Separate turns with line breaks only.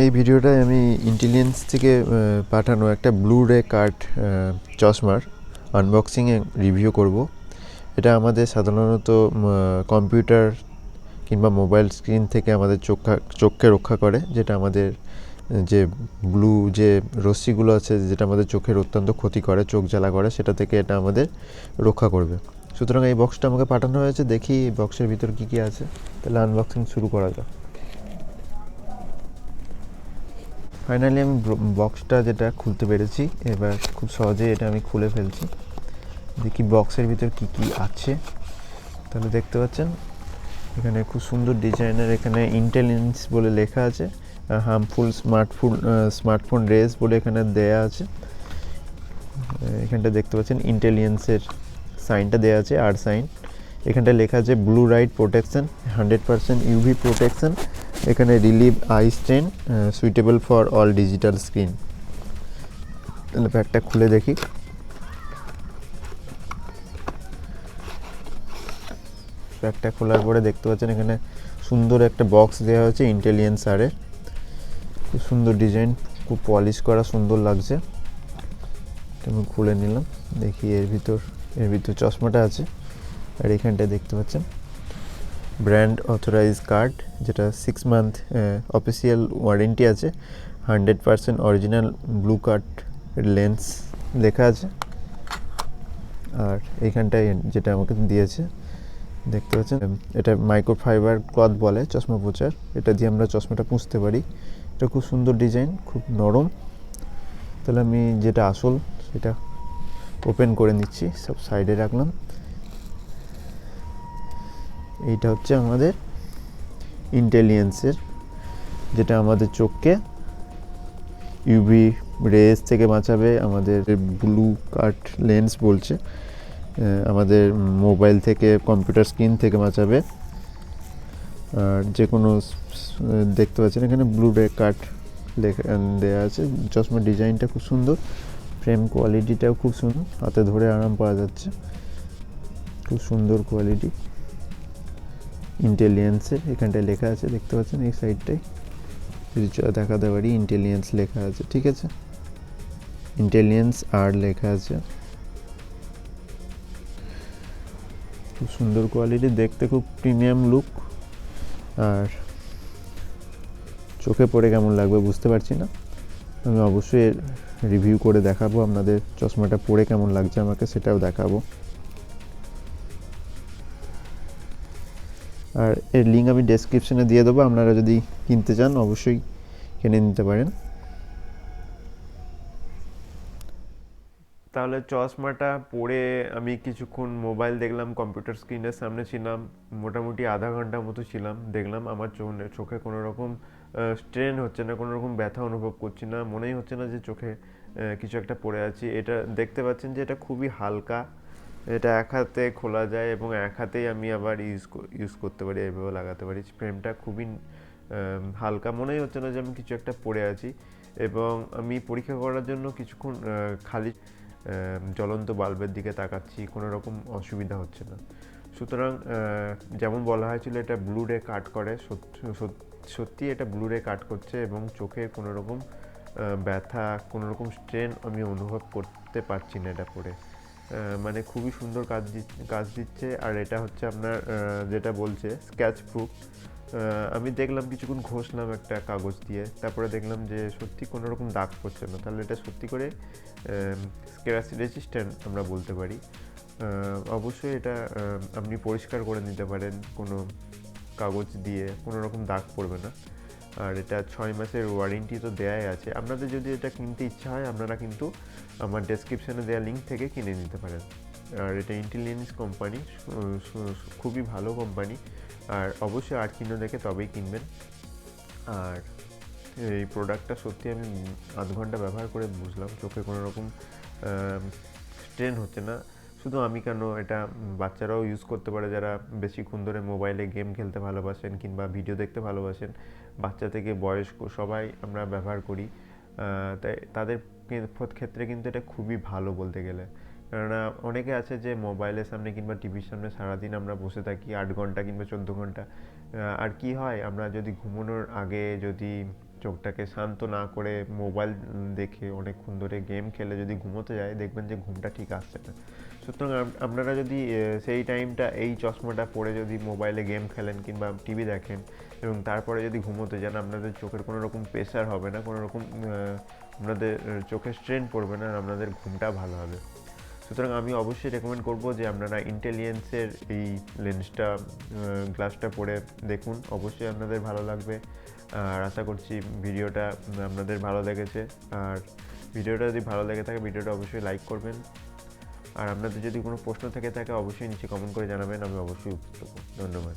এই ভিডিওটায় আমি ইন্টেলিয়েন্স থেকে পাঠানো একটা ব্লু রে কার্ড চশমার আনবক্সিং এ রিভিউ করব। এটা আমাদের সাধারণত কম্পিউটার কিংবা মোবাইল স্ক্রিন থেকে আমাদের চোখকে রক্ষা করে, যেটা আমাদের যে ব্লু যে রশ্মিগুলো আছে যেটা আমাদের চোখের অত্যন্ত ক্ষতি করে, চোখ জ্বালা করে, সেটা থেকে এটা আমাদের রক্ষা করবে। সুতরাং এই বক্সটা আমাকে পাঠানো হয়েছে, দেখি এই বক্সের ভিতর কী কী আছে। তাহলে আনবক্সিং শুরু করা যাক। ফাইনালি আমি বক্সটা যেটা খুলতে পেরেছি, এবার খুব সহজেই এটা আমি খুলে ফেলছি। দেখি বক্সের ভিতর কি কি আছে। তাহলে দেখতে পাচ্ছেন এখানে খুব সুন্দর ডিজাইনের, এখানে ইন্টেলিজেন্স বলে লেখা আছে, হার্মফুল স্মার্টফোন রেস বলে এখানে দেয়া আছে। এখানটা দেখতে পাচ্ছেন ইন্টেলিজেন্সের সাইনটা দেওয়া আছে, আর সাইন। এখানটা লেখা আছে blue light protection, 100% UV protection. এখানে relieve eye strain, suitable for all digital screen. তাহলে প্যাকটা খুলে দেখি। প্যাকটা খোলার পরে দেখতে পাচ্ছেন এখানে সুন্দর একটা বক্স দেওয়া হয়েছে ইন্টেলিজেন্স আরের। খুব সুন্দর ডিজাইন, খুব পলিশ করা, সুন্দর লাগছে। আমি খুলে নিলাম, দেখি এর ভিতর চশমাটা আছে। আর এখানটায় দেখতে পাচ্ছেন ব্র্যান্ড অথরাইজ কার্ড, যেটা 6 মান্থ অফিসিয়াল ওয়ারেন্টি আছে, 100% অরিজিনাল ব্লু কার্ড লেন্স লেখা আছে। আর এইখানটায় যেটা আমাকে দিয়েছে দেখতে পাচ্ছেন, এটা মাইক্রোফাইবার ক্লথ বলে চশমা পোঁচার, এটা দিয়ে আমরা চশমাটা পুঁছতে পারি। এটা খুব সুন্দর ডিজাইন, খুব নরম। তাহলে আমি যেটা আসল সেটা ওপেন করে নিচ্ছি, সব সাইডে রাখলাম। এইটা হচ্ছে আমাদের ইন্টেলিজেন্সের, যেটা আমাদের চোখকে ইউভি রেস থেকে বাঁচাবে, আমাদের ব্লু কার্ড লেন্স বলছে, আমাদের মোবাইল থেকে, কম্পিউটার স্ক্রিন থেকে বাঁচাবে। আর যে কোনো দেখতে পাচ্ছেন এখানে ব্লু রে কার্ড লেখা দেওয়া আছে। চশমার ডিজাইনটা খুব সুন্দর, ফ্রেম কোয়ালিটিটাও খুব সুন্দর, হাতে ধরে আরাম পাওয়া যাচ্ছে, খুব সুন্দর কোয়ালিটি ইন্টেলিজেন্সের। এখানটায় লেখা আছে দেখতে পাচ্ছেন, এই সাইডটাই যদি দেখাতে পারি ইন্টেলিজেন্স লেখা আছে, ঠিক আছে, ইন্টেলিজেন্স আর লেখা আছে। খুব সুন্দর কোয়ালিটি, দেখতে খুব প্রিমিয়াম লুক। আর চোখে পড়ে কেমন লাগবে বুঝতে পারছি না, আমি অবশ্যই রিভিউ করে দেখাবো আপনাদের। চশমাটা পরে কেমন লাগছে আমাকে সেটাও দেখাবো। আর এর লিঙ্ক আমি ডেসক্রিপশনে দিয়ে দেবো, আপনারা যদি কিনতে চান অবশ্যই কিনে নিতে পারেন। তাহলে চশমাটা পরে আমি কিছুক্ষণ মোবাইল দেখলাম, কম্পিউটার স্ক্রিনের সামনে ছিলাম, মোটামুটি আধা ঘন্টার মতো ছিলাম। দেখলাম আমার চোখে কোনো রকম স্ট্রেন হচ্ছে না, কোনো রকম ব্যথা অনুভব করছি না, মনেই হচ্ছে না যে চোখে কিছু একটা পড়ে আছি। এটা দেখতে পাচ্ছেন যে এটা খুবই হালকা, এটা এক হাতে খোলা যায় এবং এক হাতেই আমি আবার ইউজ করতে পারি, এভাবে লাগাতে পারি। ফ্রেমটা খুবই হালকা, মনেই হচ্ছে না যে আমি কিছু একটা পড়ে আছি। এবং আমি পরীক্ষা করার জন্য কিছুক্ষণ খালি জ্বলন্ত বাল্বের দিকে তাকাচ্ছি, কোনো রকম অসুবিধা হচ্ছে না। সুতরাং যেমন বলা হয়েছিল এটা ব্লু রে কাট করে, সত্যি এটা ব্লু রে কাট করছে এবং চোখে কোনো রকম ব্যথা, কোনো রকম স্ট্রেন আমি অনুভব করতে পারছি না এটা পরে। মানে খুবই সুন্দর কাজ দিচ্ছে। আর এটা হচ্ছে আপনার যেটা বলছে স্ক্র্যাচ প্রুফ। আমি দেখলাম, কিছুক্ষণ ঘষলাম একটা কাগজ দিয়ে, তারপরে দেখলাম যে সত্যি কোনো রকম দাগ পড়ছে না। তাহলে এটা সত্যি করে স্ক্র্যাচ রেজিস্ট্যান্ট আমরা বলতে পারি। অবশ্যই এটা আপনি পরিষ্কার করে নিতে পারেন কোনো কাগজ দিয়ে, কোনো রকম দাগ পড়বে না। আর এটা 6 মাসের ওয়ারেন্টি তো দেয়াই আছে। আপনাদের যদি এটা কিনতে ইচ্ছা হয় আপনারা কিন্তু আমার ডেসক্রিপশনে দেওয়া লিঙ্ক থেকে কিনে নিতে পারেন। আর এটা ইন্টেলিজেন্স কোম্পানি, খুবই ভালো কোম্পানি। আর অবশ্যই আর চিহ্ন দেখে তবেই কিনবেন। আর এই প্রোডাক্টটা সত্যি আমি আধ ঘন্টা ব্যবহার করে বুঝলাম চোখে কোনো রকম স্ট্রেন হচ্ছে না। শুধু আমি কেন, এটা বাচ্চারাও ইউজ করতে পারে যারা বেশিক্ষণ ধরে মোবাইলে গেম খেলতে ভালোবাসেন কিংবা ভিডিও দেখতে ভালোবাসেন। বাচ্চা থেকে বয়স্ক সবাই আমরা ব্যবহার করি, তাই তাদের ক্ষেত্রে কিন্তু এটা খুবই ভালো বলতে গেলে। কেননা অনেকে আছে যে মোবাইলের সামনে কিংবা টিভির সামনে সারাদিন আমরা বসে থাকি 8 ঘন্টা কিংবা 14 ঘন্টা, আর কি হয়, আমরা যদি ঘুমানোর আগে যদি চোখটাকে শান্ত না করে মোবাইল দেখে অনেকক্ষণ ধরে গেম খেলে যদি ঘুমোতে যায়, দেখবেন যে ঘুমটা ঠিক আসছে না। সুতরাং আপনারা যদি সেই টাইমটা এই চশমাটা পরে যদি মোবাইলে গেম খেলেন কিংবা টিভি দেখেন এবং তারপরে যদি ঘুমোতে যান, আপনাদের চোখের কোনো রকম প্রেশার হবে না, কোনো রকম আপনাদের চোখে স্ট্রেন পড়বে না, আর আপনাদের ঘুমটা ভালো হবে। সুতরাং আমি অবশ্যই রেকমেন্ড করব যে আপনারা ইন্টেলিয়েন্সের এই লেন্সটা, গ্লাসটা পরে দেখুন, অবশ্যই আপনাদের ভালো লাগবে। আর আশা করছি ভিডিওটা আপনাদের ভালো লেগেছে। আর ভিডিওটা যদি ভালো লেগে থাকে, ভিডিওটা অবশ্যই লাইক করবেন। আর আপনাদের যদি কোনো প্রশ্ন থেকে থাকে, অবশ্যই নিচে কমেন্ট করে জানাবেন, আমি অবশ্যই উত্তর দেবো। ধন্যবাদ।